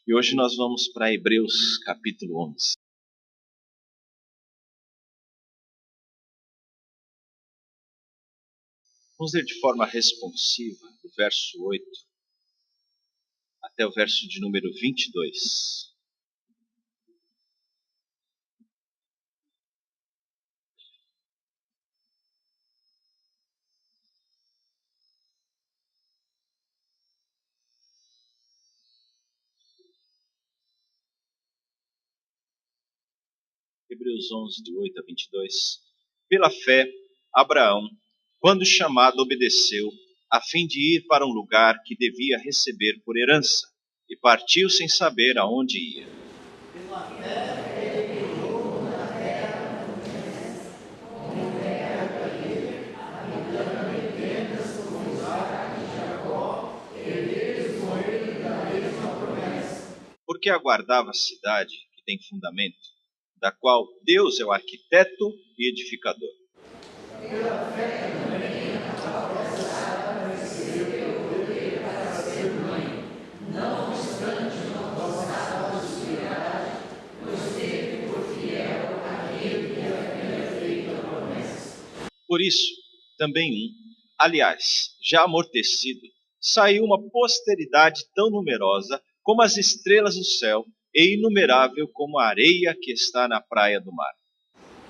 E hoje nós vamos para Hebreus capítulo 11. Vamos ler de forma responsiva, do verso 8 até o verso de número 22. Hebreus 11, de 8 a 22. Pela fé, Abraão, quando chamado, obedeceu, a fim de ir para um lugar que devia receber por herança, e partiu sem saber aonde ia. Porque aguardava a cidade que tem fundamento, da qual Deus é o arquiteto e edificador. Por isso, também aliás, já amortecido, saiu uma posteridade tão numerosa como as estrelas do céu e inumerável como a areia que está na praia do mar.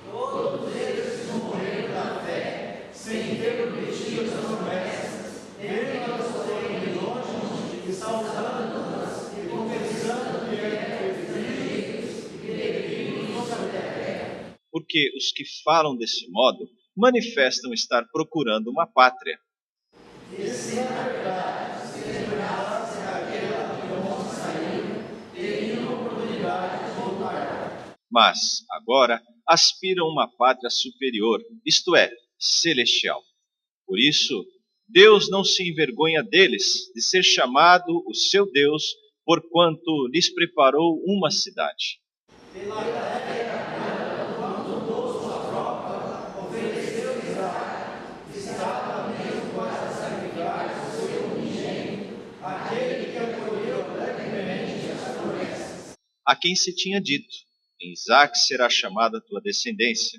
Todos eles morreram na fé, sem ter obtido as promessas, vendo-as porém de longe, e saudando-as, e confessando que eram filhos e peregrinos sobre a terra. Porque os que falam desse modo manifestam estar procurando uma pátria. E se na verdade se lembrassem daquela de onde saíram, teriam oportunidade de voltar. Mas, agora, aspiram uma pátria superior, isto é, celestial. Por isso, Deus não se envergonha deles, de ser chamado o seu Deus, porquanto lhes preparou uma cidade. Pela fé, quando pôs sua prova, ofereceu Isaque, estava mesmo para sacrificar o seu unigênito, aquele que acolheu alegremente as promessas. A quem se tinha dito, em Isaque será chamada tua descendência.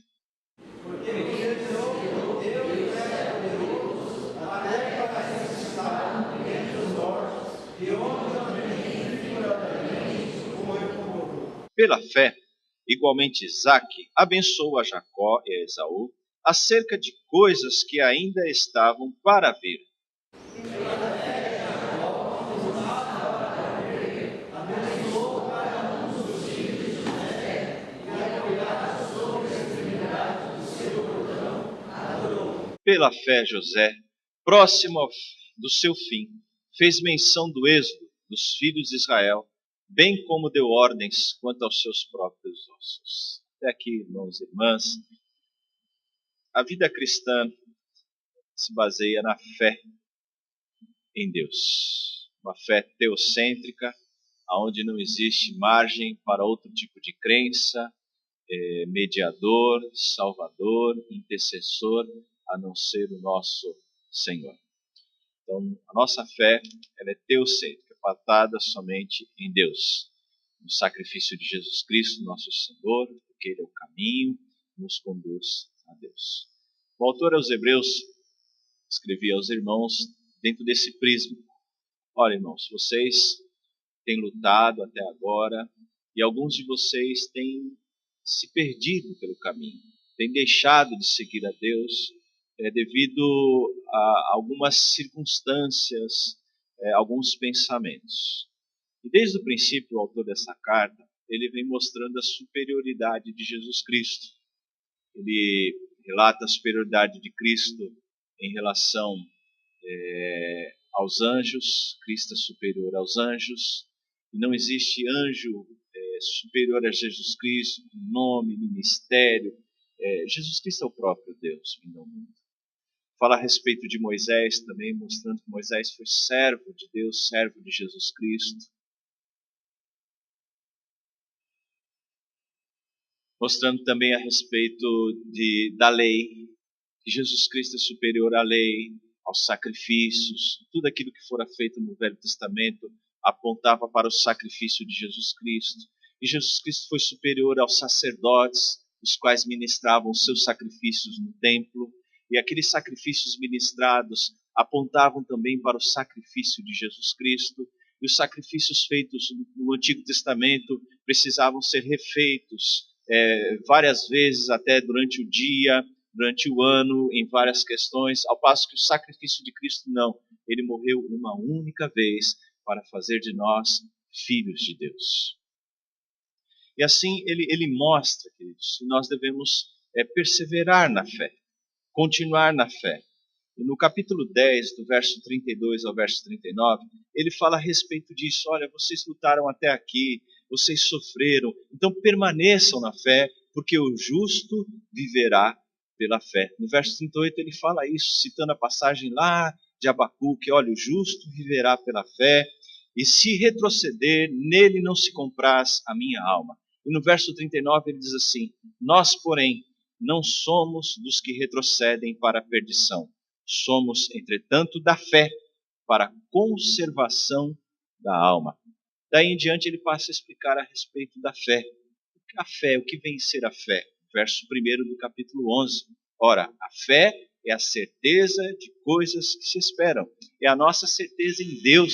Porque pensou que Deus era poderoso até para ressuscitar entre os mortos, e onde também figurativamente foi como Pela fé, igualmente Isaque abençoou a Jacó e a Esaú acerca de coisas que ainda estavam para vir. Pela fé, José, próximo do seu fim, fez menção do êxodo dos filhos de Israel, bem como deu ordens quanto aos seus próprios ossos. Até aqui, irmãos e irmãs, a vida cristã se baseia na fé em Deus. Uma fé teocêntrica, onde não existe margem para outro tipo de crença, mediador, salvador, intercessor, a não ser o nosso Senhor. Então, a nossa fé ela é teocêntrica, pautada somente em Deus, no sacrifício de Jesus Cristo, nosso Senhor, porque Ele é o caminho que nos conduz a Deus. O autor aos Hebreus escrevia aos irmãos dentro desse prisma. Olha, irmãos, vocês têm lutado até agora e alguns de vocês têm se perdido pelo caminho, têm deixado de seguir a Deus devido a algumas circunstâncias, alguns pensamentos. E desde o princípio, o autor dessa carta, ele vem mostrando a superioridade de Jesus Cristo. Ele relata a superioridade de Cristo em relação aos anjos. Cristo é superior aos anjos, e não existe anjo superior a Jesus Cristo, nome, ministério. Jesus Cristo é o próprio Deus vindo ao mundo. Fala a respeito de Moisés também, mostrando que Moisés foi servo de Deus, servo de Jesus Cristo. Mostrando também a respeito da lei, que Jesus Cristo é superior à lei, aos sacrifícios, tudo aquilo que fora feito no Velho Testamento apontava para o sacrifício de Jesus Cristo. E Jesus Cristo foi superior aos sacerdotes, os quais ministravam seus sacrifícios no templo. E aqueles sacrifícios ministrados apontavam também para o sacrifício de Jesus Cristo. E os sacrifícios feitos no Antigo Testamento precisavam ser refeitos várias vezes, até durante o dia, durante o ano, em várias questões, ao passo que o sacrifício de Cristo não. Ele morreu uma única vez para fazer de nós filhos de Deus. E assim ele mostra, queridos, que nós devemos perseverar na fé, continuar na fé. E no capítulo 10, do verso 32 ao verso 39, ele fala a respeito disso. Olha, vocês lutaram até aqui, vocês sofreram, então permaneçam na fé, porque o justo viverá pela fé. No verso 38 ele fala isso, citando a passagem lá de Abacuque, olha, o justo viverá pela fé, e se retroceder, nele não se compraz a minha alma. E no verso 39 ele diz assim, nós, porém, não somos dos que retrocedem para a perdição. Somos, entretanto, da fé para a conservação da alma. Daí em diante ele passa a explicar a respeito da fé. A fé, o que vem ser a fé? Verso 1 do capítulo 11. Ora, a fé é a certeza de coisas que se esperam. É a nossa certeza em Deus.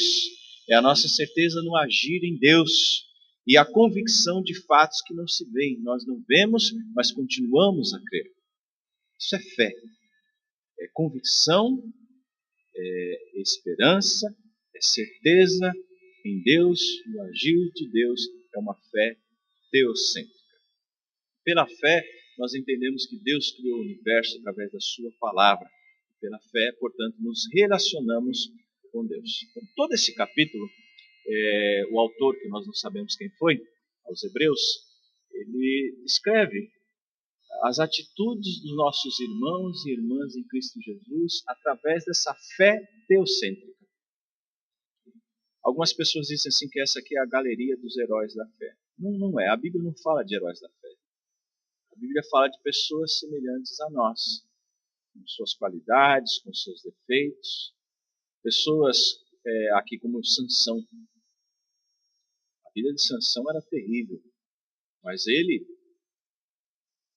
É a nossa certeza no agir em Deus. E a convicção de fatos que não se veem. Nós não vemos, mas continuamos a crer. Isso é fé. É convicção, é esperança, é certeza em Deus, no agir de Deus. É uma fé teocêntrica. Pela fé, nós entendemos que Deus criou o universo através da sua palavra. Pela fé, portanto, nos relacionamos com Deus. Então, todo esse capítulo, o autor, que nós não sabemos quem foi, aos Hebreus, ele escreve as atitudes dos nossos irmãos e irmãs em Cristo Jesus através dessa fé teocêntrica. Algumas pessoas dizem assim que essa aqui é a galeria dos heróis da fé. Não é, a Bíblia não fala de heróis da fé. A Bíblia fala de pessoas semelhantes a nós, com suas qualidades, com seus defeitos. Pessoas aqui como Sansão. A vida de Sansão era terrível, mas ele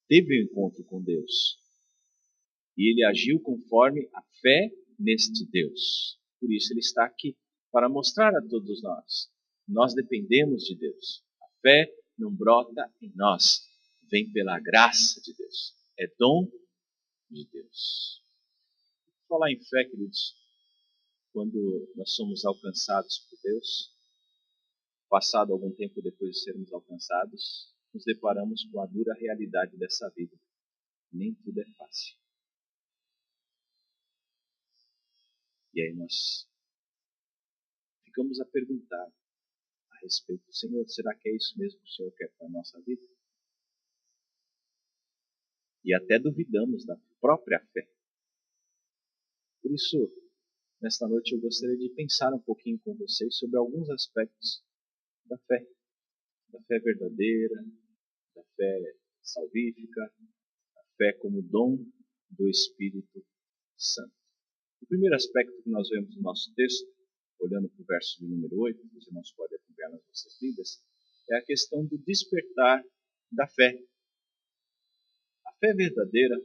teve um encontro com Deus. E ele agiu conforme a fé neste Deus. Por isso ele está aqui, para mostrar a todos nós. Nós dependemos de Deus. A fé não brota em nós, vem pela graça de Deus. É dom de Deus. Vou falar em fé, queridos, quando nós somos alcançados por Deus, passado algum tempo depois de sermos alcançados, nos deparamos com a dura realidade dessa vida. Nem tudo é fácil. E aí nós ficamos a perguntar a respeito do Senhor, será que é isso mesmo que o Senhor quer para a nossa vida? E até duvidamos da própria fé. Por isso, nesta noite eu gostaria de pensar um pouquinho com vocês sobre alguns aspectos da fé verdadeira, da fé salvífica, da fé como dom do Espírito Santo. O primeiro aspecto que nós vemos no nosso texto, olhando para o verso de número 8, os irmãos podem acompanhar nas nossas Bíblias, é a questão do despertar da fé. A fé verdadeira,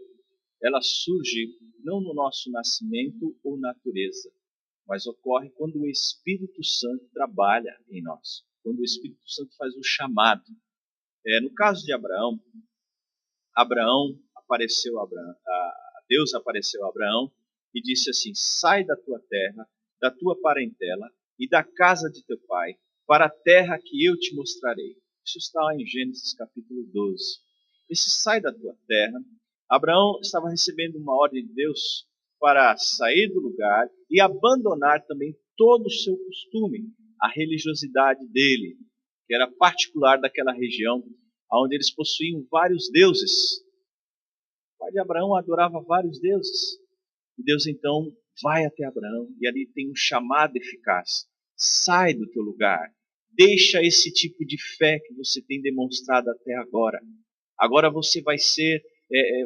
ela surge não no nosso nascimento ou natureza, mas ocorre quando o Espírito Santo trabalha em nós, quando o Espírito Santo faz o chamado. No caso de Abraão, Deus apareceu a Abraão e disse assim, sai da tua terra, da tua parentela e da casa de teu pai, para a terra que eu te mostrarei. Isso está lá em Gênesis capítulo 12. Esse sai da tua terra, Abraão estava recebendo uma ordem de Deus para sair do lugar e abandonar também todo o seu costume, a religiosidade dele, que era particular daquela região, onde eles possuíam vários deuses. O pai de Abraão adorava vários deuses. E Deus então vai até Abraão e ali tem um chamado eficaz. Sai do teu lugar. Deixa esse tipo de fé que você tem demonstrado até agora. Agora você vai ser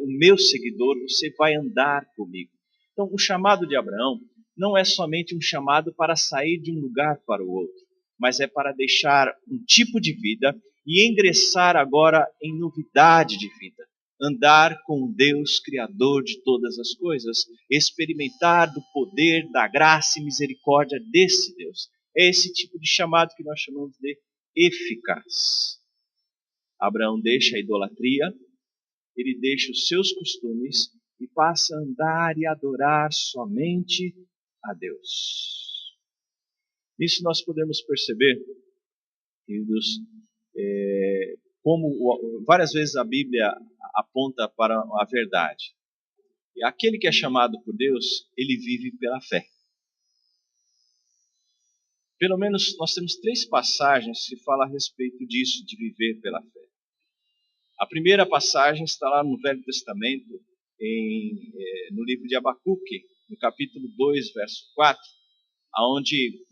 o meu seguidor, você vai andar comigo. Então o chamado de Abraão não é somente um chamado para sair de um lugar para o outro. mas é para deixar um tipo de vida e ingressar agora em novidade de vida. Andar com o Deus Criador de todas as coisas, experimentar do poder, da graça e misericórdia desse Deus. É esse tipo de chamado que nós chamamos de eficaz. Abraão deixa a idolatria, ele deixa os seus costumes e passa a andar e adorar somente a Deus. Nisso nós podemos perceber, queridos, como várias vezes a Bíblia aponta para a verdade. E aquele que é chamado por Deus, ele vive pela fé. Pelo menos nós temos 3 passagens que falam a respeito disso, de viver pela fé. A primeira passagem está lá no Velho Testamento, no livro de Abacuque, no capítulo 2, verso 4, onde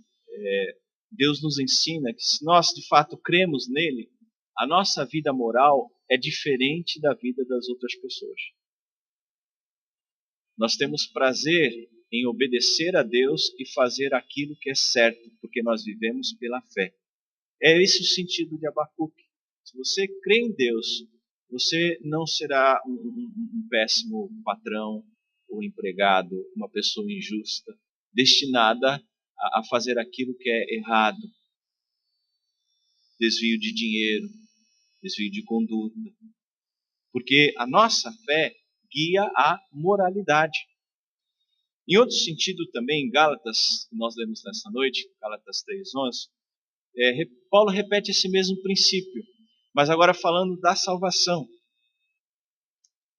Deus nos ensina que se nós de fato cremos nele, a nossa vida moral é diferente da vida das outras pessoas. Nós temos prazer em obedecer a Deus e fazer aquilo que é certo, porque nós vivemos pela fé. É esse o sentido de Abacuque. Se você crê em Deus, você não será um péssimo patrão ou empregado, uma pessoa injusta, destinada a fazer aquilo que é errado. Desvio de dinheiro, desvio de conduta. Porque a nossa fé guia a moralidade. Em outro sentido também, em Gálatas, que nós lemos nessa noite, Gálatas 3:11, Paulo repete esse mesmo princípio, mas agora falando da salvação.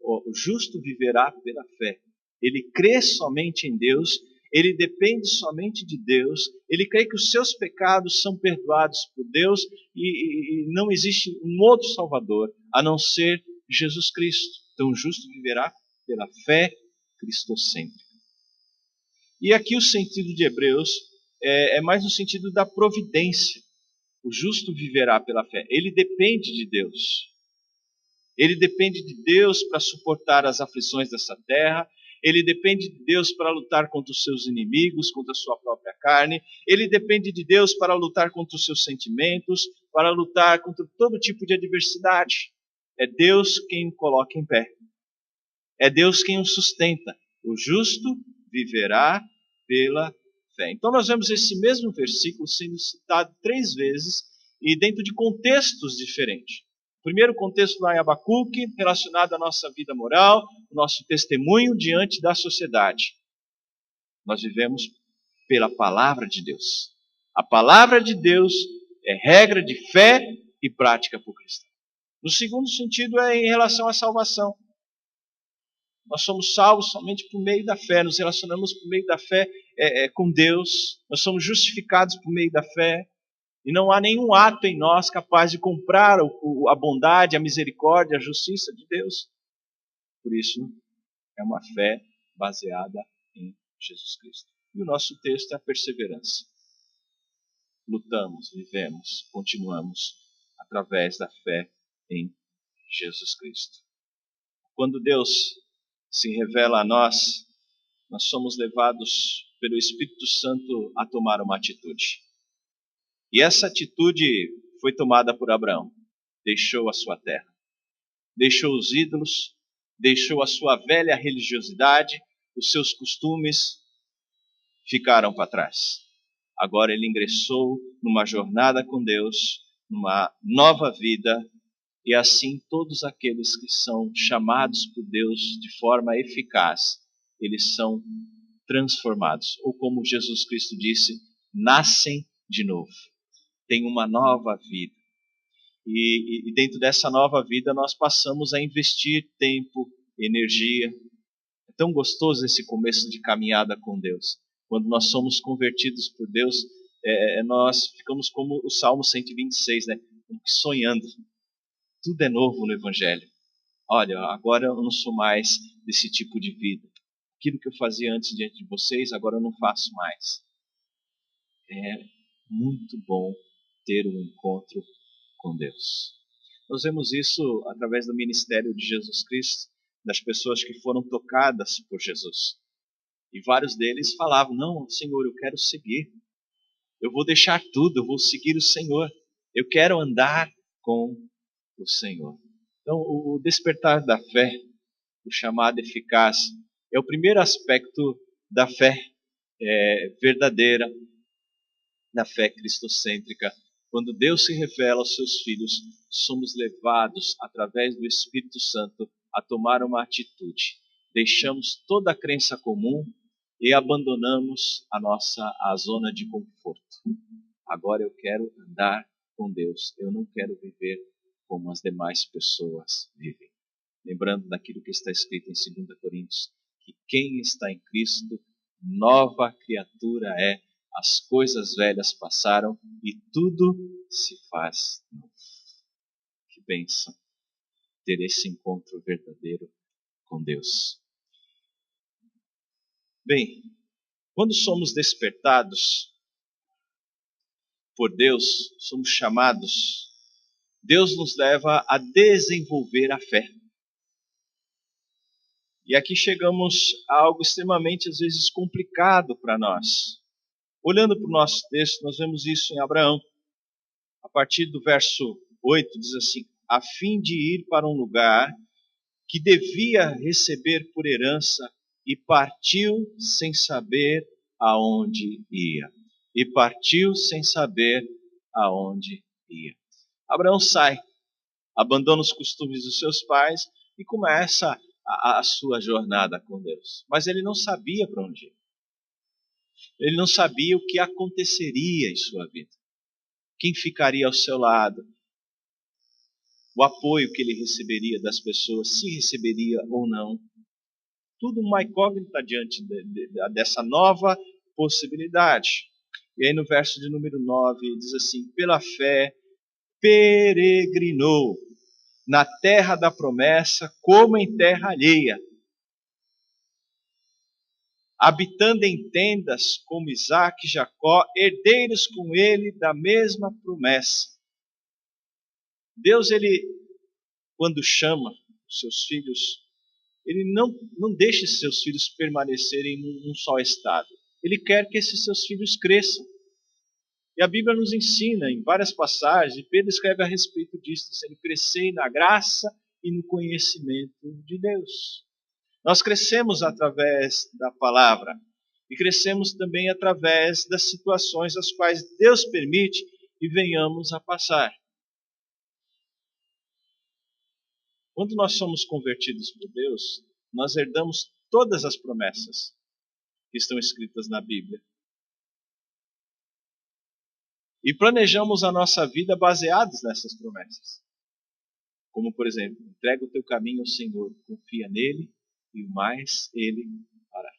O justo viverá pela fé. Ele crê somente em Deus, ele depende somente de Deus, ele crê que os seus pecados são perdoados por Deus e não existe um outro Salvador a não ser Jesus Cristo. Então o justo viverá pela fé cristocêntrica. E aqui o sentido de Hebreus é mais no sentido da providência. O justo viverá pela fé. Ele depende de Deus. Ele depende de Deus para suportar as aflições dessa terra. Ele depende de Deus para lutar contra os seus inimigos, contra a sua própria carne. Ele depende de Deus para lutar contra os seus sentimentos, para lutar contra todo tipo de adversidade. É Deus quem o coloca em pé. É Deus quem o sustenta. O justo viverá pela fé. Então nós vemos esse mesmo versículo sendo citado 3 vezes e dentro de contextos diferentes. O primeiro contexto lá em Abacuque, relacionado à nossa vida moral, o nosso testemunho diante da sociedade. Nós vivemos pela palavra de Deus. A palavra de Deus é regra de fé e prática por cristão. No segundo sentido é em relação à salvação. Nós somos salvos somente por meio da fé, nos relacionamos por meio da fé com Deus, nós somos justificados por meio da fé, e não há nenhum ato em nós capaz de comprar a bondade, a misericórdia, a justiça de Deus. Por isso, é uma fé baseada em Jesus Cristo. E o nosso texto é a perseverança. Lutamos, vivemos, continuamos através da fé em Jesus Cristo. Quando Deus se revela a nós, nós somos levados pelo Espírito Santo a tomar uma atitude. E essa atitude foi tomada por Abraão. Deixou a sua terra, deixou os ídolos, deixou a sua velha religiosidade, os seus costumes ficaram para trás. Agora ele ingressou numa jornada com Deus, numa nova vida, e assim todos aqueles que são chamados por Deus de forma eficaz, eles são transformados. Ou como Jesus Cristo disse, nascem de novo. Tem uma nova vida. E dentro dessa nova vida nós passamos a investir tempo, energia. É tão gostoso esse começo de caminhada com Deus. Quando nós somos convertidos por Deus, nós ficamos como o Salmo 126, né? Sonhando. Tudo é novo no Evangelho. Olha, agora eu não sou mais desse tipo de vida. Aquilo que eu fazia antes diante de vocês, agora eu não faço mais. É muito bom ter um encontro com Deus. Nós vemos isso através do ministério de Jesus Cristo, das pessoas que foram tocadas por Jesus. E vários deles falavam, não, Senhor, eu quero seguir. Eu vou deixar tudo, eu vou seguir o Senhor. Eu quero andar com o Senhor. Então, o despertar da fé, o chamado eficaz, é o primeiro aspecto da fé verdadeira, da fé cristocêntrica. Quando Deus se revela aos seus filhos, somos levados, através do Espírito Santo, a tomar uma atitude. Deixamos toda a crença comum e abandonamos a zona de conforto. Agora eu quero andar com Deus. Eu não quero viver como as demais pessoas vivem. Lembrando daquilo que está escrito em 2 Coríntios, que quem está em Cristo, nova criatura é. As coisas velhas passaram e tudo se faz novo. Que bênção ter esse encontro verdadeiro com Deus. Bem, quando somos despertados por Deus, somos chamados, Deus nos leva a desenvolver a fé. E aqui chegamos a algo extremamente, às vezes, complicado para nós. Olhando para o nosso texto, nós vemos isso em Abraão. A partir do verso 8, diz assim: a fim de ir para um lugar que devia receber por herança, e partiu sem saber aonde ia. E partiu sem saber aonde ia. Abraão sai, abandona os costumes dos seus pais e começa a sua jornada com Deus. Mas ele não sabia para onde ir. Ele não sabia o que aconteceria em sua vida. Quem ficaria ao seu lado. O apoio que ele receberia das pessoas, se receberia ou não. Tudo uma incógnita diante dessa nova possibilidade. E aí no verso de número 9 diz assim: pela fé peregrinou na terra da promessa como em terra alheia, habitando em tendas como Isaque e Jacó, herdeiros com ele da mesma promessa. Deus, ele, quando chama os seus filhos, ele não deixa seus filhos permanecerem num só estado. Ele quer que esses seus filhos cresçam. E a Bíblia nos ensina em várias passagens, e Pedro escreve a respeito disso, dizendo: crescei na graça e no conhecimento de Deus. Nós crescemos através da palavra e crescemos também através das situações as quais Deus permite e venhamos a passar. Quando nós somos convertidos por Deus, nós herdamos todas as promessas que estão escritas na Bíblia. E planejamos a nossa vida baseados nessas promessas. Como, por exemplo, entrega o teu caminho ao Senhor, confia nele e o mais ele fará.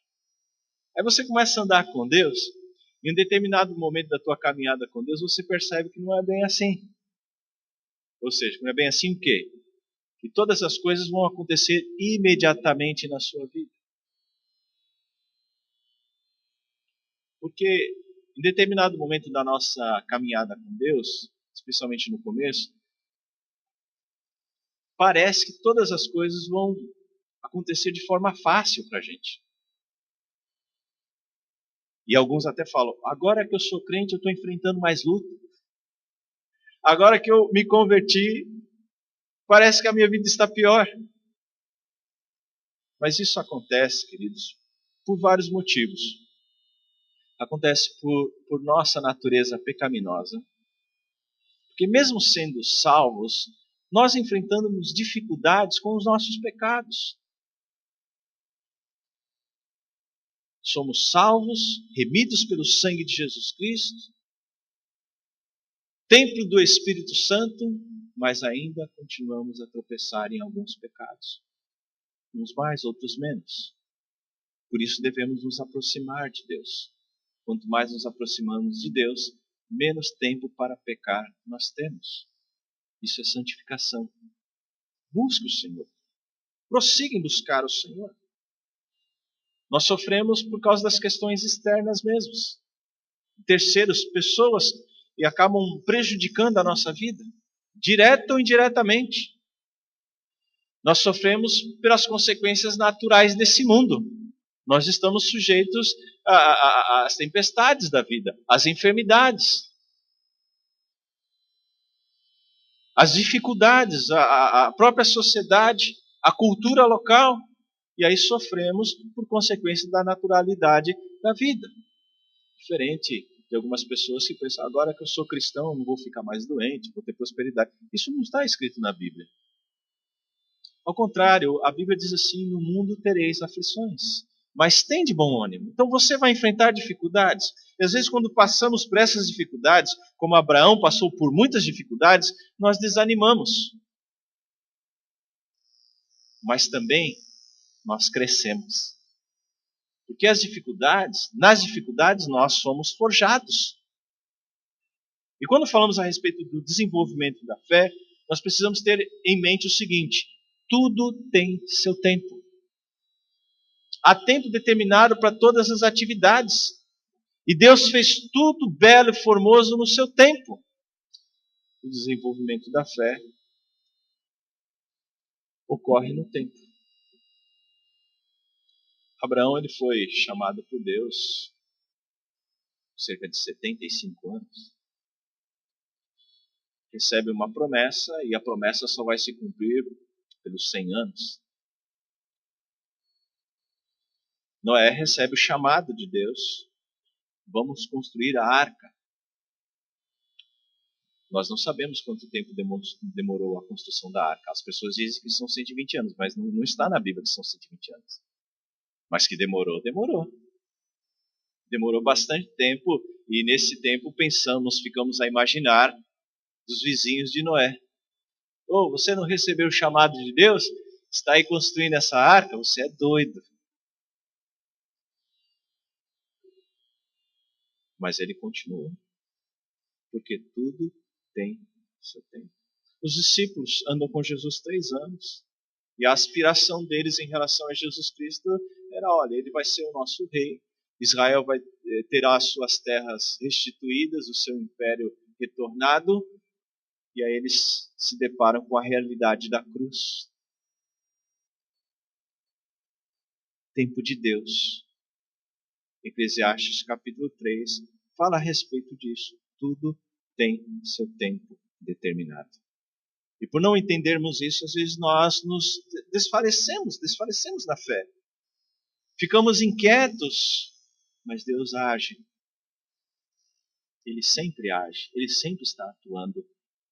Aí você começa a andar com Deus, e em um determinado momento da tua caminhada com Deus, você percebe que não é bem assim. Ou seja, não é bem assim o quê? Que todas as coisas vão acontecer imediatamente na sua vida. Porque em determinado momento da nossa caminhada com Deus, especialmente no começo, parece que todas as coisas vão acontecer de forma fácil para a gente. E alguns até falam: agora que eu sou crente, eu estou enfrentando mais luta. Agora que eu me converti, parece que a minha vida está pior. Mas isso acontece, queridos, por vários motivos. Acontece por nossa natureza pecaminosa. Porque mesmo sendo salvos, nós enfrentamos dificuldades com os nossos pecados. Somos salvos, remidos pelo sangue de Jesus Cristo, templo do Espírito Santo, mas ainda continuamos a tropeçar em alguns pecados. Uns mais, outros menos. Por isso devemos nos aproximar de Deus. Quanto mais nos aproximamos de Deus, menos tempo para pecar nós temos. Isso é santificação. Busque o Senhor. Prossiga em buscar o Senhor. Nós sofremos por causa das questões externas mesmos. Terceiros, pessoas, e acabam prejudicando a nossa vida, direta ou indiretamente. Nós sofremos pelas consequências naturais desse mundo. Nós estamos sujeitos às tempestades da vida, às enfermidades, às dificuldades, à própria sociedade, à cultura local. E aí sofremos por consequência da naturalidade da vida. Diferente de algumas pessoas que pensam, agora que eu sou cristão, não vou ficar mais doente, vou ter prosperidade. Isso não está escrito na Bíblia. Ao contrário, a Bíblia diz assim, no mundo tereis aflições, mas tem de bom ânimo. Então você vai enfrentar dificuldades. E às vezes quando passamos por essas dificuldades, como Abraão passou por muitas dificuldades, nós desanimamos. Mas também nós crescemos. Porque nas dificuldades nós somos forjados. E quando falamos a respeito do desenvolvimento da fé, nós precisamos ter em mente o seguinte: tudo tem seu tempo. Há tempo determinado para todas as atividades. E Deus fez tudo belo e formoso no seu tempo. O desenvolvimento da fé ocorre no tempo. Abraão ele foi chamado por Deus cerca de 75 anos. Recebe uma promessa e a promessa só vai se cumprir pelos 100 anos. Noé recebe o chamado de Deus. Vamos construir a arca. Nós não sabemos quanto tempo demorou a construção da arca. As pessoas dizem que são 120 anos, mas não está na Bíblia que são 120 anos. Mas que demorou, demorou. Demorou bastante tempo e nesse tempo ficamos a imaginar dos vizinhos de Noé. Oh, você não recebeu o chamado de Deus? Está aí construindo essa arca? Você é doido. Mas ele continuou. Porque tudo tem seu tempo. Os discípulos andam com Jesus 3 anos. E a aspiração deles em relação a Jesus Cristo era, olha, ele vai ser o nosso rei. Israel terá as suas terras restituídas, o seu império retornado. E aí eles se deparam com a realidade da cruz. Tempo de Deus. Eclesiastes capítulo 3 fala a respeito disso. Tudo tem seu tempo determinado. E por não entendermos isso, às vezes nós nos desfalecemos na fé. Ficamos inquietos, mas Deus age. Ele sempre age, Ele sempre está atuando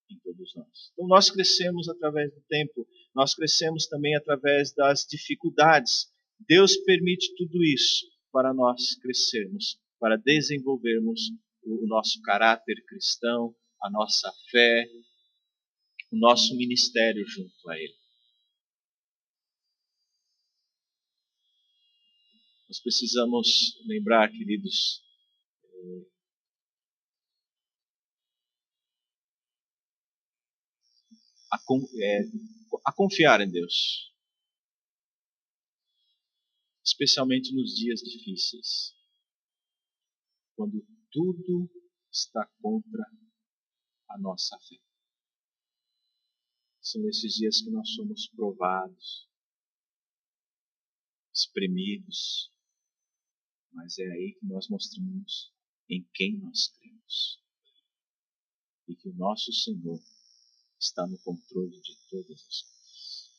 em todos nós. Então nós crescemos através do tempo, nós crescemos também através das dificuldades. Deus permite tudo isso para nós crescermos, para desenvolvermos o nosso caráter cristão, a nossa fé, o nosso ministério junto a Ele. Nós precisamos lembrar, queridos, a confiar em Deus, especialmente nos dias difíceis, quando tudo está contra a nossa fé. São nesses dias que nós somos provados, espremidos, mas é aí que nós mostramos em quem nós cremos e que o nosso Senhor está no controle de todas as coisas.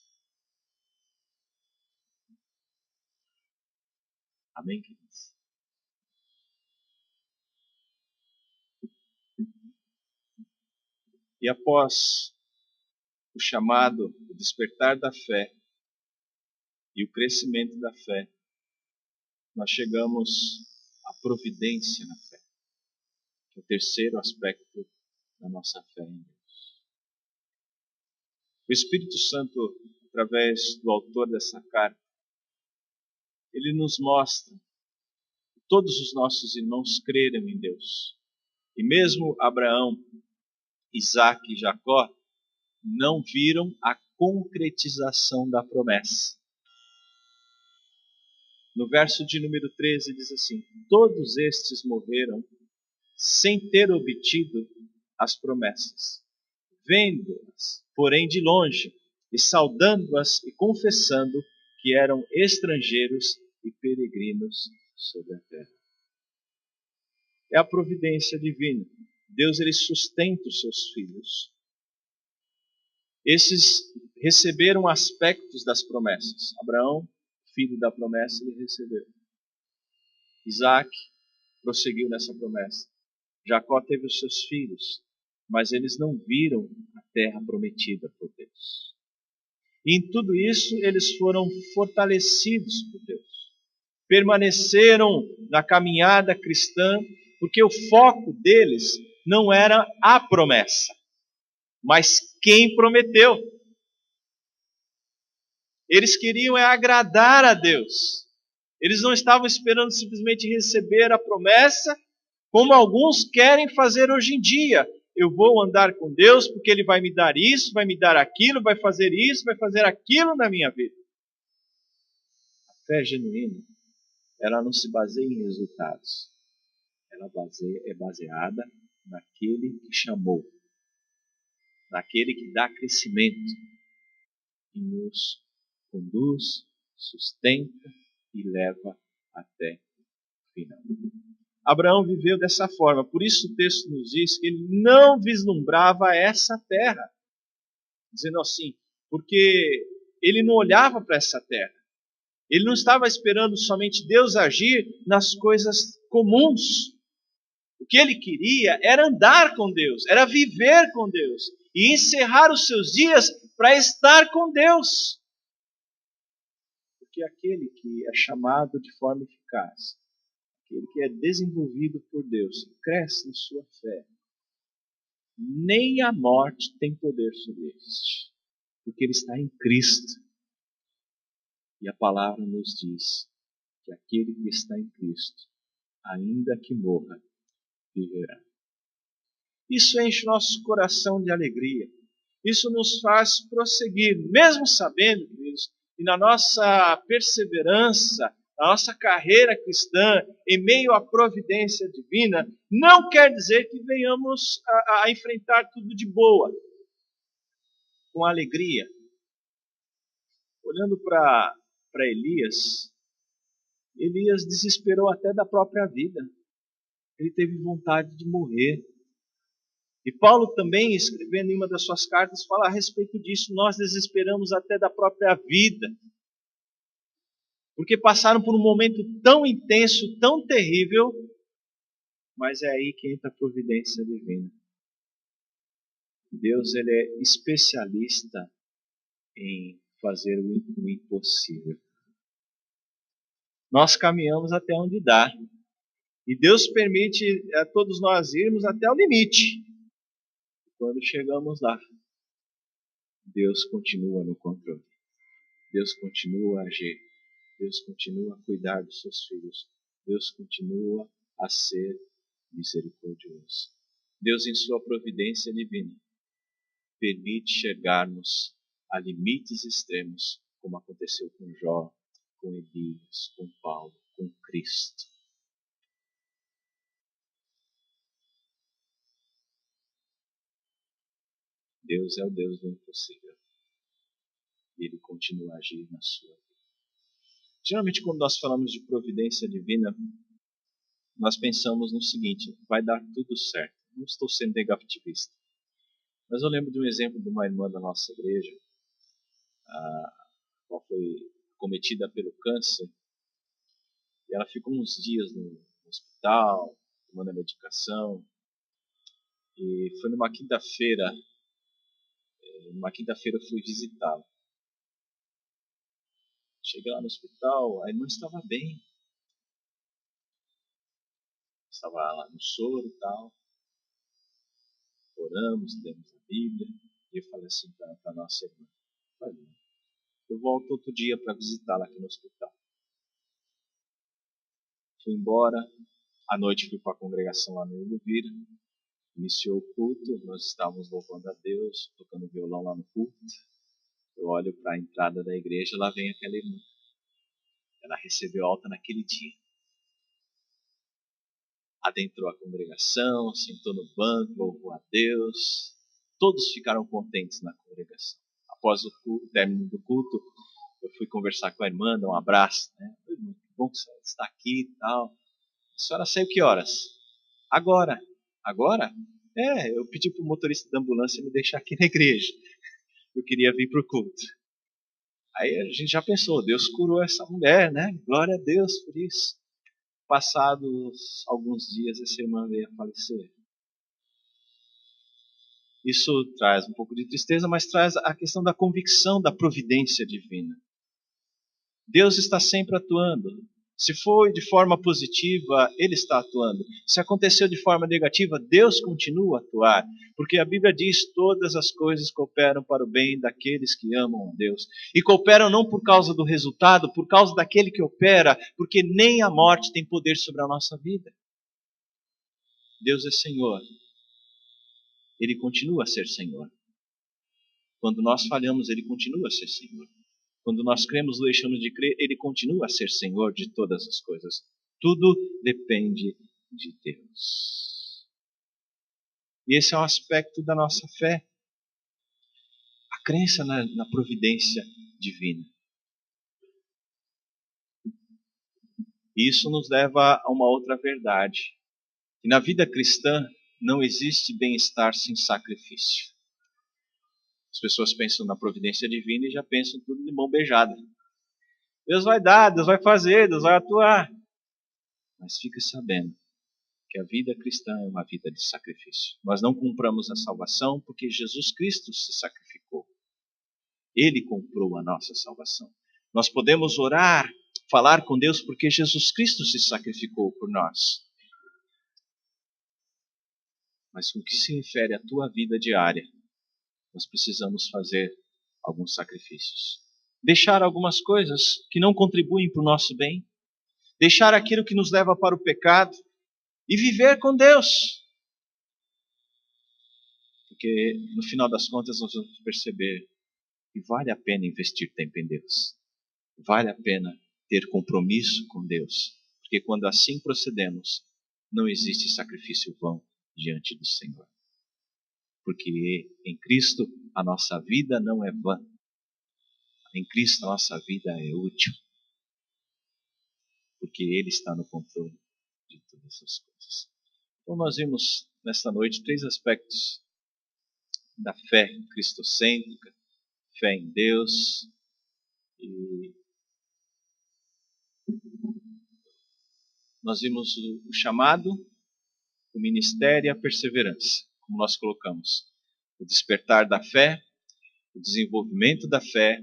Amém, queridos? E após o chamado, o despertar da fé e o crescimento da fé, nós chegamos à providência na fé, que é o terceiro aspecto da nossa fé em Deus. O Espírito Santo, através do autor dessa carta, ele nos mostra que todos os nossos irmãos creram em Deus. E mesmo Abraão, Isaac e Jacó não viram a concretização da promessa. No verso de número 13 diz assim: todos estes morreram sem ter obtido as promessas, vendo-as, porém de longe, e saudando-as e confessando que eram estrangeiros e peregrinos sobre a terra. É a providência divina. Deus, ele sustenta os seus filhos. Esses receberam aspectos das promessas. Abraão, filho da promessa, ele recebeu. Isaac prosseguiu nessa promessa. Jacó teve os seus filhos, mas eles não viram a terra prometida por Deus. E em tudo isso eles foram fortalecidos por Deus. Permaneceram na caminhada cristã, porque o foco deles não era a promessa, mas quem prometeu. Eles queriam agradar a Deus. Eles não estavam esperando simplesmente receber a promessa, como alguns querem fazer hoje em dia. Eu vou andar com Deus porque Ele vai me dar isso, vai me dar aquilo, vai fazer isso, vai fazer aquilo na minha vida. A fé genuína, ela não se baseia em resultados. Ela é baseada naquele que chamou, naquele que dá crescimento e nos conduz, sustenta e leva até o final. Abraão viveu dessa forma, por isso o texto nos diz que ele não vislumbrava essa terra. Dizendo assim, porque ele não olhava para essa terra. Ele não estava esperando somente Deus agir nas coisas comuns. O que ele queria era andar com Deus, era viver com Deus e encerrar os seus dias para estar com Deus. Porque aquele que é chamado de forma eficaz, aquele que é desenvolvido por Deus, cresce na sua fé, nem a morte tem poder sobre este, porque ele está em Cristo. E a palavra nos diz que aquele que está em Cristo, ainda que morra, viverá. Isso enche nosso coração de alegria. Isso nos faz prosseguir, mesmo sabendo, queridos, que na nossa perseverança, na nossa carreira cristã, em meio à providência divina, não quer dizer que venhamos a enfrentar tudo de boa, com alegria. Olhando para Elias, Elias desesperou até da própria vida. Ele teve vontade de morrer. E Paulo também, escrevendo em uma das suas cartas, fala a respeito disso. Nós desesperamos até da própria vida. Porque passaram por um momento tão intenso, tão terrível, mas é aí que entra a providência divina. Deus, ele é especialista em fazer o impossível. Nós caminhamos até onde dá. E Deus permite a todos nós irmos até o limite. Quando chegamos lá, Deus continua no controle. Deus continua a agir. Deus continua a cuidar dos seus filhos. Deus continua a ser misericordioso. Deus, em sua providência divina, permite chegarmos a limites extremos, como aconteceu com Jó, com Elias, com Paulo, com Cristo. Deus é o Deus do impossível. E Ele continua a agir na sua vida. Geralmente, quando nós falamos de providência divina, nós pensamos no seguinte: vai dar tudo certo. Não estou sendo negativista. Mas eu lembro de um exemplo de uma irmã da nossa igreja, a qual foi cometida pelo câncer. E ela ficou uns dias no hospital, tomando a medicação. E foi numa quinta-feira eu fui visitá-la. Cheguei lá no hospital, a irmã estava bem. Estava lá no soro e tal. Oramos, lemos a Bíblia. E eu falei assim para a nossa irmã: olha, eu volto outro dia para visitá-la aqui no hospital. Fui embora. À noite fui para a congregação lá no Eluvira. Iniciou o culto, nós estávamos louvando a Deus, tocando violão lá no culto. Eu olho para a entrada da igreja, lá vem aquela irmã. Ela recebeu alta naquele dia. Adentrou a congregação, sentou no banco, louvou a Deus. Todos ficaram contentes na congregação. Após o término do culto, eu fui conversar com a irmã, dar um abraço. Né? bom que a senhora está aqui e tal. A senhora saiu que horas? Agora. Agora? Eu pedi para o motorista da ambulância me deixar aqui na igreja. Eu queria vir para o culto. Aí a gente já pensou, Deus curou essa mulher, né? Glória a Deus por isso. Passados alguns dias, essa irmã veio a falecer. Isso traz um pouco de tristeza, mas traz a questão da convicção da providência divina. Deus está sempre atuando. Se foi de forma positiva, Ele está atuando. Se aconteceu de forma negativa, Deus continua a atuar. Porque a Bíblia diz: todas as coisas cooperam para o bem daqueles que amam a Deus. E cooperam não por causa do resultado, por causa daquele que opera, porque nem a morte tem poder sobre a nossa vida. Deus é Senhor. Ele continua a ser Senhor. Quando nós falhamos, Ele continua a ser Senhor. Quando nós cremos ou deixamos de crer, Ele continua a ser Senhor de todas as coisas. Tudo depende de Deus. E esse é um aspecto da nossa fé. A crença na providência divina. E isso nos leva a uma outra verdade. Que na vida cristã não existe bem-estar sem sacrifício. As pessoas pensam na providência divina e já pensam tudo de mão beijada. Deus vai dar, Deus vai fazer, Deus vai atuar. Mas fique sabendo que a vida cristã é uma vida de sacrifício. Nós não compramos a salvação porque Jesus Cristo se sacrificou. Ele comprou a nossa salvação. Nós podemos orar, falar com Deus porque Jesus Cristo se sacrificou por nós. Mas no que se refere à tua vida diária, nós precisamos fazer alguns sacrifícios. Deixar algumas coisas que não contribuem para o nosso bem. Deixar aquilo que nos leva para o pecado. E viver com Deus. Porque no final das contas nós vamos perceber que vale a pena investir tempo em Deus. Vale a pena ter compromisso com Deus. Porque quando assim procedemos, não existe sacrifício vão diante do Senhor. Porque em Cristo a nossa vida não é vã. Em Cristo a nossa vida é útil. Porque Ele está no controle de todas as coisas. Então nós vimos nesta noite 3 aspectos da fé cristocêntrica, fé em Deus e nós vimos o chamado, o ministério e a perseverança, como nós colocamos. O despertar da fé, o desenvolvimento da fé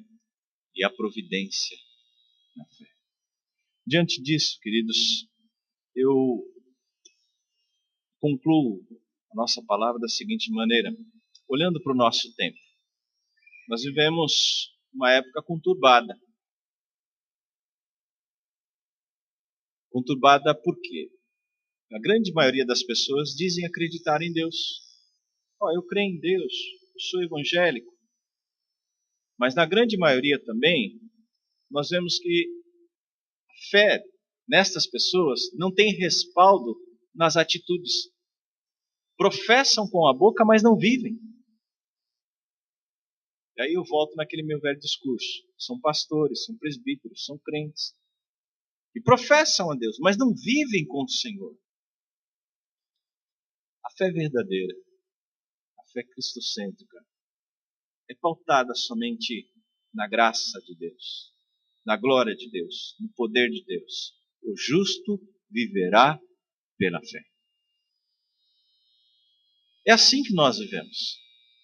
e a providência na fé. Diante disso, queridos, eu concluo a nossa palavra da seguinte maneira, olhando para o nosso tempo. Nós vivemos uma época conturbada. Conturbada por quê? A grande maioria das pessoas dizem acreditar em Deus. Eu creio em Deus, eu sou evangélico. Mas na grande maioria também, nós vemos que a fé nestas pessoas não tem respaldo nas atitudes. Professam com a boca, mas não vivem. E aí eu volto naquele meu velho discurso. São pastores, são presbíteros, são crentes. E professam a Deus, mas não vivem com o Senhor. A fé verdadeira, a fé cristocêntrica, é pautada somente na graça de Deus, na glória de Deus, no poder de Deus. O justo viverá pela fé. É assim que nós vivemos.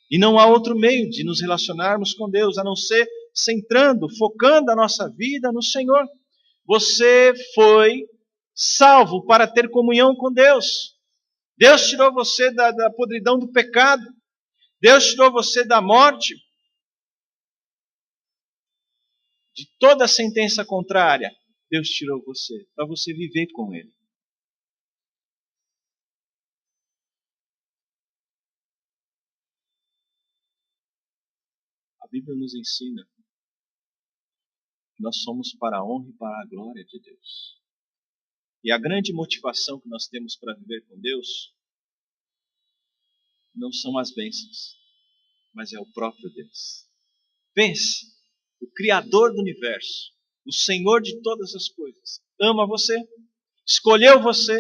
E não há outro meio de nos relacionarmos com Deus, a não ser centrando, focando a nossa vida no Senhor. Você foi salvo para ter comunhão com Deus. Deus tirou você da podridão do pecado. Deus tirou você da morte. De toda a sentença contrária. Deus tirou você para você viver com Ele. A Bíblia nos ensina que nós somos para a honra e para a glória de Deus. E a grande motivação que nós temos para viver com Deus não são as bênçãos, mas é o próprio Deus. Pense, o Criador do universo, o Senhor de todas as coisas, ama você, escolheu você,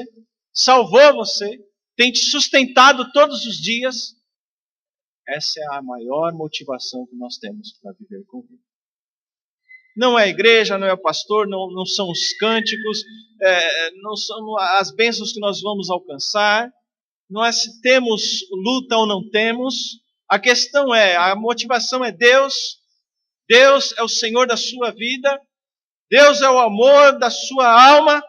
salvou você, tem te sustentado todos os dias. Essa é a maior motivação que nós temos para viver com Ele. Não é a igreja, não é o pastor, não são os cânticos, não são as bênçãos que nós vamos alcançar, não é se temos luta ou não temos. A questão a motivação é Deus. Deus é o Senhor da sua vida. Deus é o amor da sua alma.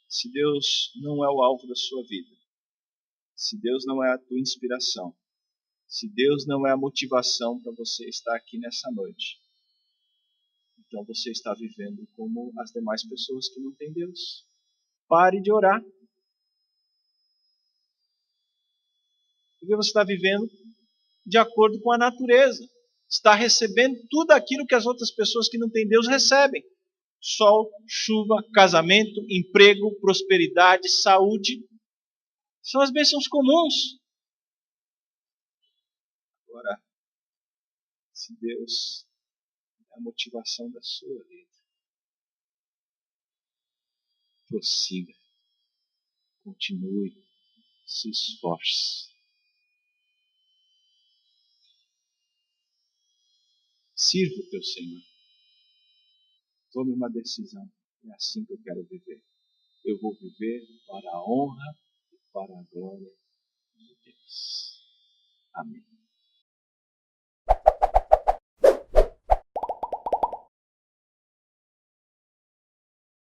Se Deus não é o alvo da sua vida, se Deus não é a tua inspiração, se Deus não é a motivação para você estar aqui nessa noite, então você está vivendo como as demais pessoas que não têm Deus. Pare de orar. Porque você está vivendo de acordo com a natureza. Está recebendo tudo aquilo que as outras pessoas que não têm Deus recebem. Sol, chuva, casamento, emprego, prosperidade, saúde. São as bênçãos comuns. Agora, se Deus é a motivação da sua vida, prossiga, continue, se esforce. Sirva o teu Senhor. Tome uma decisão. É assim que eu quero viver. Eu vou viver para a honra e para a glória de Deus. Amém.